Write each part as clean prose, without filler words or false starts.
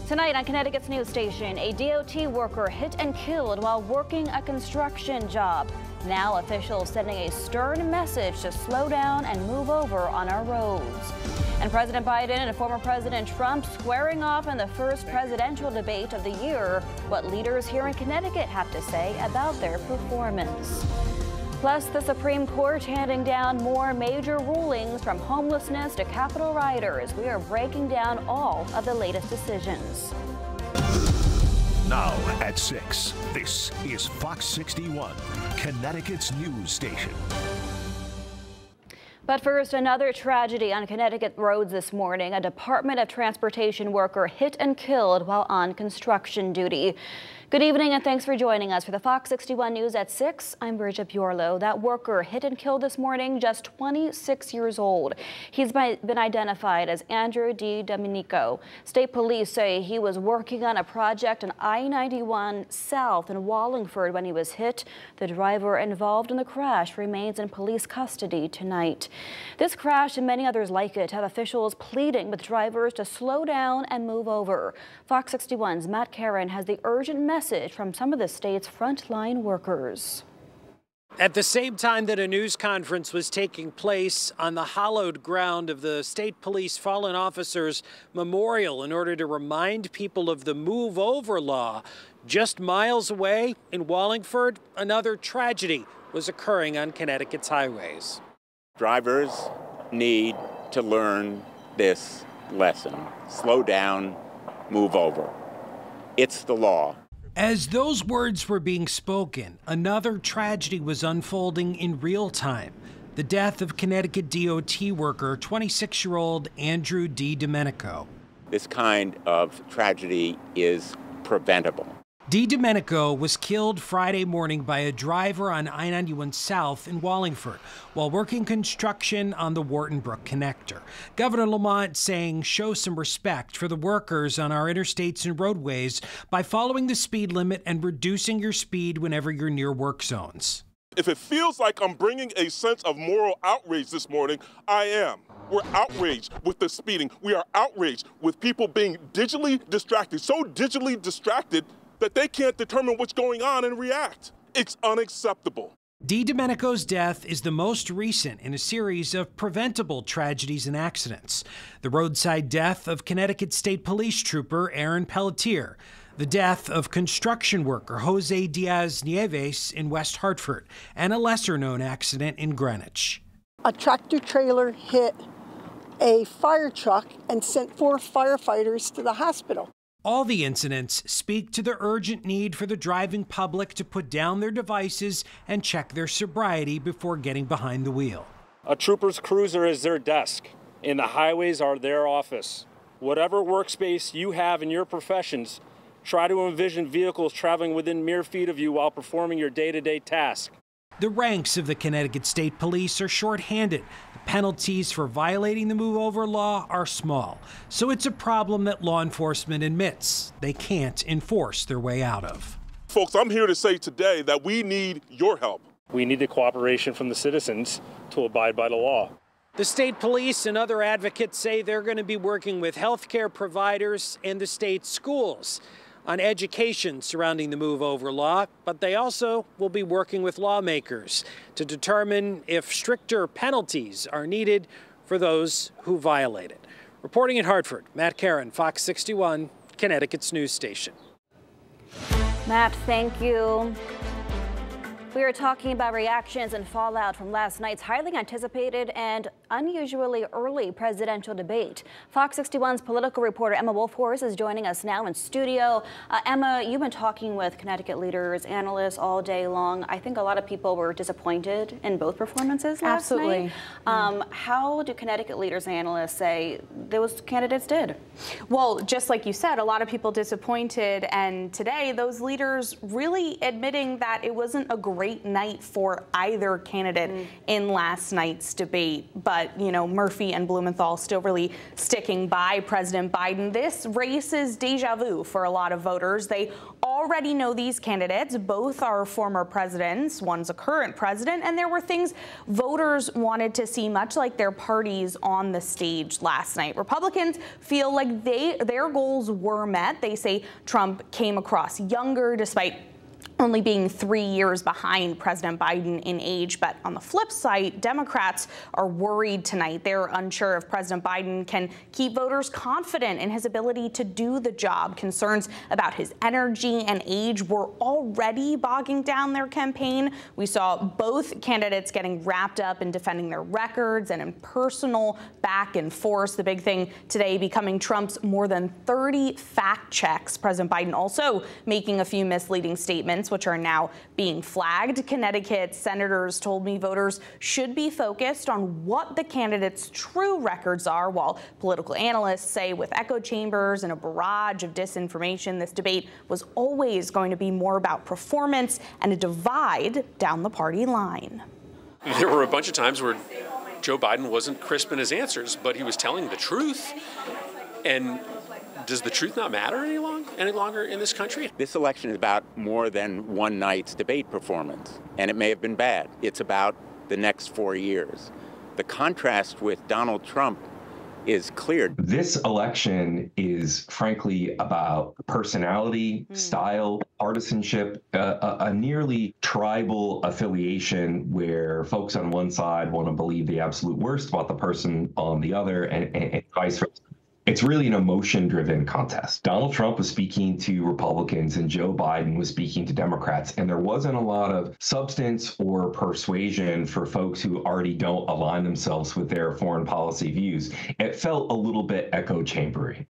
Tonight on Connecticut's news station, a DOT worker hit and killed while working a construction job. Now officials sending a stern message to slow down and move over on our roads. And President Biden and former President Trump squaring off in the first presidential debate of the year. What leaders here in Connecticut have to say about their performance. Plus, the Supreme Court handing down more major rulings from homelessness to Capitol rioters. We are breaking down all of the latest decisions. Now at 6, this is Fox 61, Connecticut's news station. But first, another tragedy on Connecticut roads this morning. A Department of Transportation worker hit and killed while on construction duty. Good evening and thanks for joining us for the Fox 61 News at 6. I'm Bridget Bjorlo. That worker hit and killed this morning, just 26 years old. He's been identified as Andrew D. Domenico. State police say he was working on a project on I-91 South in Wallingford when he was hit. The driver involved in the crash remains in police custody tonight. This crash and many others like it have officials pleading with drivers to slow down and move over. Fox 61's Matt Caron has the urgent message from some of the state's frontline workers. At the same time that a news conference was taking place on the hallowed ground of the State Police Fallen Officers Memorial in order to remind people of the Move Over law, just miles away in Wallingford, another tragedy was occurring on Connecticut's highways. Drivers need to learn this lesson. Slow down, move over. It's the law. As those words were being spoken, another tragedy was unfolding in real time. The death of Connecticut DOT worker, 26-year-old Andrew D. Domenico. This kind of tragedy is preventable. D. Domenico was killed Friday morning by a driver on I-91 South in Wallingford while working construction on the Wharton Brook connector. Governor Lamont saying show some respect for the workers on our interstates and roadways by following the speed limit and reducing your speed whenever you're near work zones. If it feels like I'm bringing a sense of moral outrage this morning, I am. We're outraged with the speeding. We are outraged with people being digitally distracted, so digitally distracted that they can't determine what's going on and react. It's unacceptable. D. Domenico's death is the most recent in a series of preventable tragedies and accidents. The roadside death of Connecticut State Police Trooper Aaron Pelletier, the death of construction worker Jose Diaz Nieves in West Hartford, and a lesser-known accident in Greenwich. A tractor trailer hit a fire truck and sent 4 firefighters to the hospital. All the incidents speak to the urgent need for the driving public to put down their devices and check their sobriety before getting behind the wheel. A trooper's cruiser is their desk, and the highways are their office. Whatever workspace you have in your professions, try to envision vehicles traveling within mere feet of you while performing your day-to-day task. The ranks of the Connecticut State Police are shorthanded. The penalties for violating the Move Over law are small. So it's a problem that law enforcement admits they can't enforce their way out of. Folks, I'm here to say today that we need your help. We need the cooperation from the citizens to abide by the law. The state police and other advocates say they're going to be working with healthcare providers and the state schools on education surrounding the Move Over law, but they also will be working with lawmakers to determine if stricter penalties are needed for those who violate it. Reporting in Hartford, Matt Caron, Fox 61, Connecticut's news station. Matt, thank you. We are talking about reactions and fallout from last night's highly anticipated and unusually early presidential debate. Fox 61's political reporter Emma Wolfhorst is joining us now in studio. Emma, you've been talking with Connecticut leaders, analysts all day long. I think a lot of people were disappointed in both performances last night. How do Connecticut leaders and analysts say those candidates did? Well, just like you said, a lot of people disappointed, and today those leaders really admitting that it wasn't a great night for either candidate in last night's debate. But, you know, Murphy and Blumenthal still really sticking by President Biden. This race is deja vu for a lot of voters. They already know these candidates. Both are former presidents. One's a current president, and there were things voters wanted to see, much like their parties on the stage last night. Republicans feel like their goals were met. They say Trump came across younger despite only being 3 years behind President Biden in age. But on the flip side, Democrats are worried tonight. They're unsure if President Biden can keep voters confident in his ability to do the job. Concerns about his energy and age were already bogging down their campaign. We saw both candidates getting wrapped up in defending their records and in personal back and forth. The big thing today becoming Trump's more than 30 fact checks. President Biden also making a few misleading statements, which are now being flagged. Connecticut senators told me voters should be focused on what the candidates' true records are, while political analysts say with echo chambers and a barrage of disinformation, this debate was always going to be more about performance and a divide down the party line. There were a bunch of times where Joe Biden wasn't crisp in his answers, but he was telling the truth. And does the truth not matter any longer in this country? This election is about more than one night's debate performance, and it may have been bad. It's about the next 4 years. The contrast with Donald Trump is clear. This election is frankly about personality, style, partisanship, a nearly tribal affiliation where folks on one side want to believe the absolute worst about the person on the other, and vice versa. It's really an emotion-driven contest. Donald Trump was speaking to Republicans and Joe Biden was speaking to Democrats, and there wasn't a lot of substance or persuasion for folks who already don't align themselves with their foreign policy views. It felt a little bit echo chambery.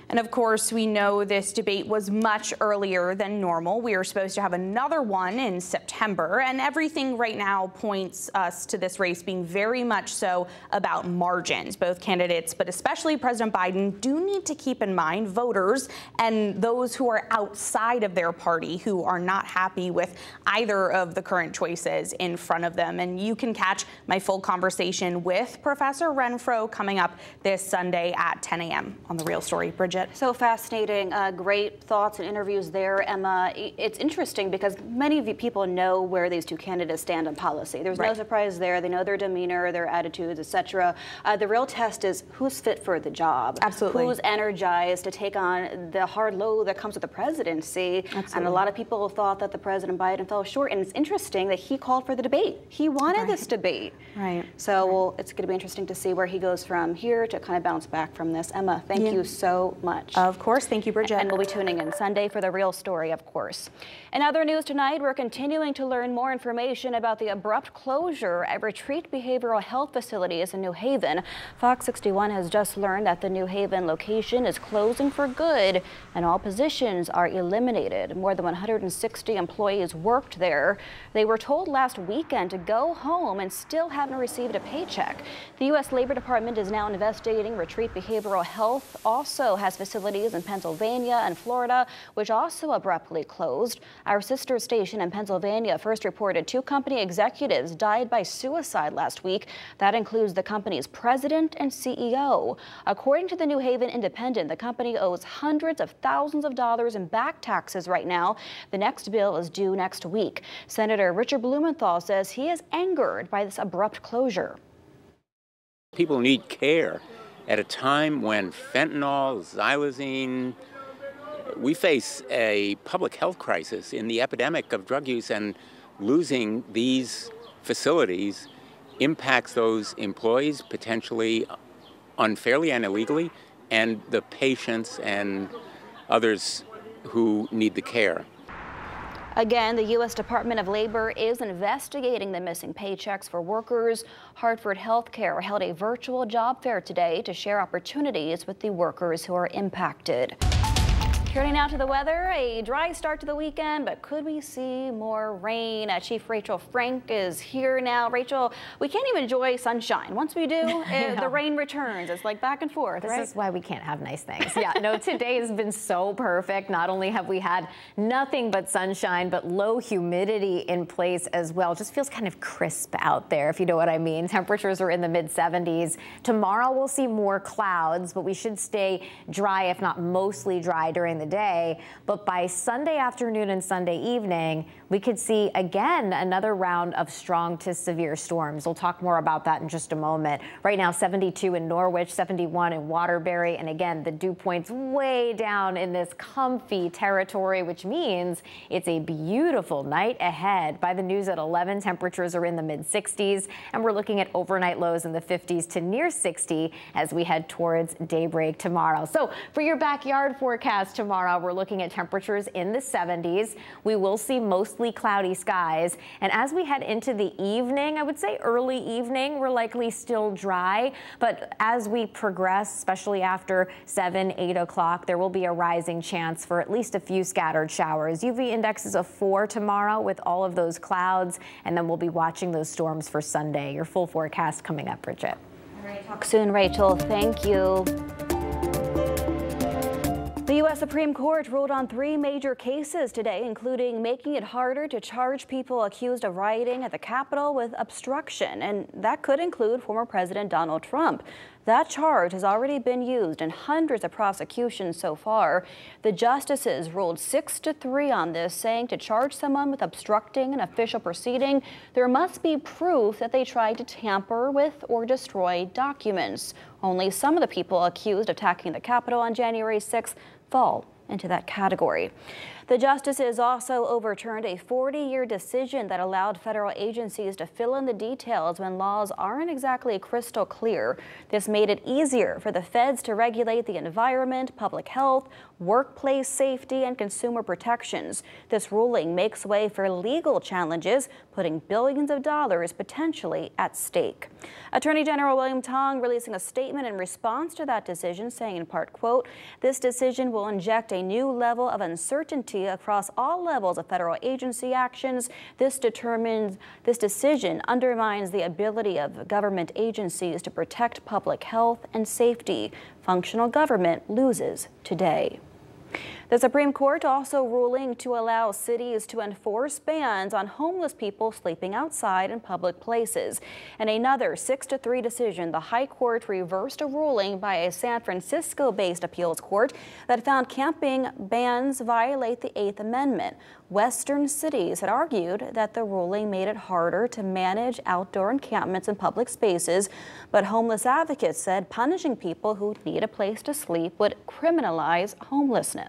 And of course, we know this debate was much earlier than normal. We are supposed to have another one in September, and everything right now points us to this race being very much so about margins. Both candidates, but especially President Biden, do need to keep in mind voters and those who are outside of their party who are not happy with either of the current choices in front of them. And you can catch my full conversation with Professor Renfro coming up this Sunday at 10 a.m. on The Real Story. Bridget. So fascinating. Great thoughts and interviews there, Emma. It's interesting because many of you people know where these two candidates stand on policy. There's no surprise there. They know their demeanor, their attitudes, etc. The real test is who's fit for the job. Absolutely. Who's energized to take on the hard load that comes with the presidency. Absolutely. And a lot of people thought that the President Biden fell short. And it's interesting that he called for the debate. He wanted this debate. Right. So well, it's going to be interesting to see where he goes from here to kind of bounce back from this. Emma, thank you so much. Of course. Thank you, Bridget. And we'll be tuning in Sunday for The Real Story, of course. In other news tonight, we're continuing to learn more information about the abrupt closure at Retreat Behavioral Health Facilities in New Haven. Fox 61 has just learned that the New Haven location is closing for good and all positions are eliminated. More than 160 employees worked there. They were told last weekend to go home and still haven't received a paycheck. The U.S. Labor Department is now investigating Retreat Behavioral Health. Also has facilities in Pennsylvania and Florida, which also abruptly closed. Our sister station in Pennsylvania first reported 2 company executives died by suicide last week. That includes the company's president and CEO. According to the New Haven Independent, the company owes hundreds of thousands of dollars in back taxes right now. The next bill is due next week. Senator Richard Blumenthal says he is angered by this abrupt closure. People need care at a time when fentanyl, xylazine, we face a public health crisis in the epidemic of drug use, and losing these facilities impacts those employees potentially unfairly and illegally, and the patients and others who need the care. Again, the U.S. Department of Labor is investigating the missing paychecks for workers. Hartford Healthcare held a virtual job fair today to share opportunities with the workers who are impacted. Turning now to the weather, a dry start to the weekend, but could we see more rain? Chief Rachel Frank is here now. Rachel, we can't even enjoy sunshine. Once we do, the rain returns. It's like back and forth, right? This is why we can't have nice things. Yeah, no, today has been so perfect. Not only have we had nothing but sunshine, but low humidity in place as well. Just feels kind of crisp out there, if you know what I mean. Temperatures are in the mid-70s. Tomorrow we'll see more clouds, but we should stay dry, if not mostly dry, during the day. But by Sunday afternoon and Sunday evening, we could see again another round of strong to severe storms. We'll talk more about that in just a moment. Right now, 72 in Norwich, 71 in Waterbury. And again, the dew point's way down in this comfy territory, which means it's a beautiful night ahead. By the news at 11, temperatures are in the mid-60s, and we're looking at overnight lows in the 50s to near 60 as we head towards daybreak tomorrow. So for your backyard forecast tomorrow, we're looking at temperatures in the 70s. We will see mostly cloudy skies. And as we head into the evening, I would say early evening, we're likely still dry. But as we progress, especially after 7, 8 o'clock, there will be a rising chance for at least a few scattered showers. UV index is a 4 tomorrow with all of those clouds. And then we'll be watching those storms for Sunday. Your full forecast coming up, Bridget. All right, talk soon, Rachel. Thank you. The U.S. Supreme Court ruled on 3 major cases today, including making it harder to charge people accused of rioting at the Capitol with obstruction, and that could include former President Donald Trump. That charge has already been used in hundreds of prosecutions so far. The justices ruled 6-3 on this, saying to charge someone with obstructing an official proceeding, there must be proof that they tried to tamper with or destroy documents. Only some of the people accused of attacking the Capitol on January 6th fall into that category. The justices also overturned a 40-year decision that allowed federal agencies to fill in the details when laws aren't exactly crystal clear. This made it easier for the feds to regulate the environment, public health, workplace safety, and consumer protections. This ruling makes way for legal challenges, putting billions of dollars potentially at stake. Attorney General William Tong releasing a statement in response to that decision, saying in part, quote, "This decision will inject a new level of uncertainty across all levels of federal agency actions. This decision undermines the ability of government agencies to protect public health and safety. Functional government loses today." The Supreme Court also ruling to allow cities to enforce bans on homeless people sleeping outside in public places. In another 6-3 decision, the High Court reversed a ruling by a San Francisco-based appeals court that found camping bans violate the 8th Amendment. Western cities had argued that the ruling made it harder to manage outdoor encampments in public spaces, but homeless advocates said punishing people who need a place to sleep would criminalize homelessness.